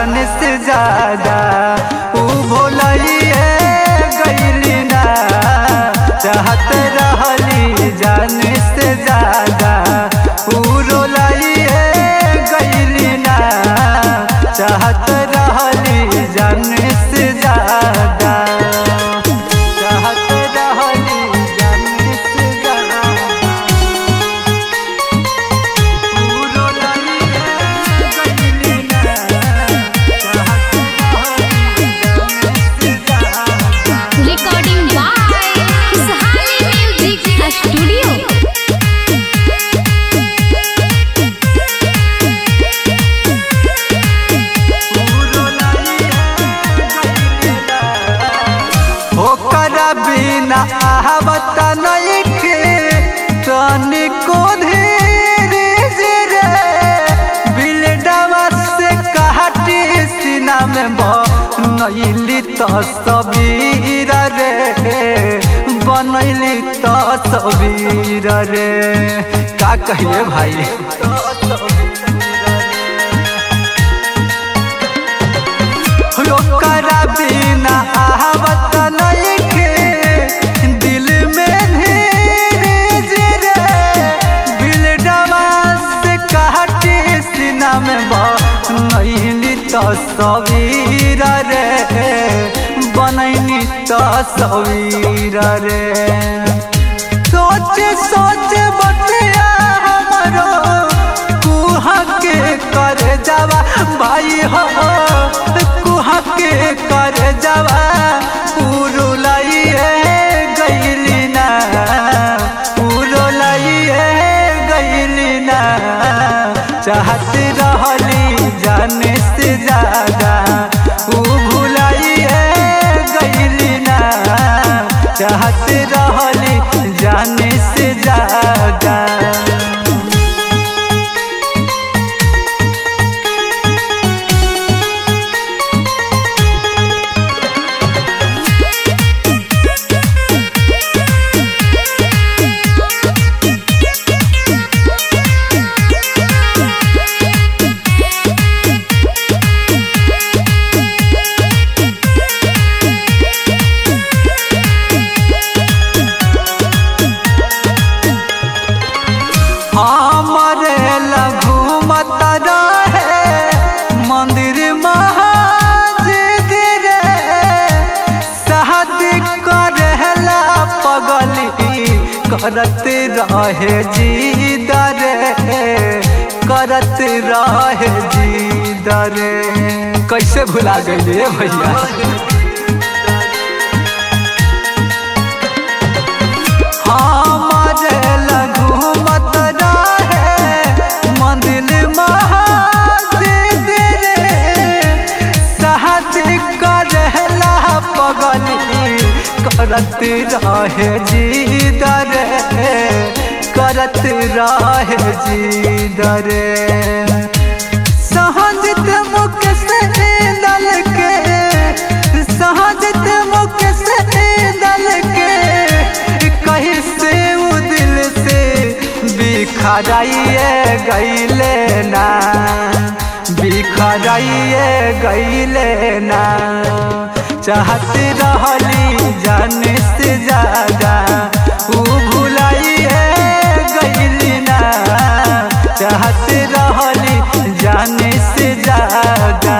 जान से ज्यादा ऊ भुलाइए गइली ना चाहत रहली जान से ज्यादा ऊ रोलाइए गइली ना चाहत रहली जान से ज्यादा बिना आहवता नइखे तनिको धीरज रे बिलडवा से काटी सीना में बनैली तस्वीर रे बनैली तस्वीर रे का कहिए भाई ओकरा बिना आहवता नइखे दिल में धीरज रे बिलडवा से काटी सीना में बनैली तस्वीर रे बनैली तस्वीर रे सोच सोच बतिया हमरो कुहा के कर जावा भाई हो कुहा के कर जावा उरुलाइए गइली ना उरुलाइए गइली ना चाहत रहली जान से ज्यादा ऊ भुलाइए गइली ना चाहत रहली जान से ज्यादा हमारे घूमत रहे मंदिर मस्जिद रे शादी करेला पगली करत रहे जिद रे करत रहे जिद रे कैसे भुला गइले भैया हमारे घूमत मंदिर मस्जिद रे शादी करेला पगली करत रहे जिद रे करत रहे जिद रे सहजत मुकेश दल के सहजत मुकेश दल के कहीं से वो दिल से बिखराइए गइले ना बिखराइए गइले ना चाहत रहली जान से ज्यादा ऊ भुलाइए गइली ना चाहत रहली जान से ज्यादा।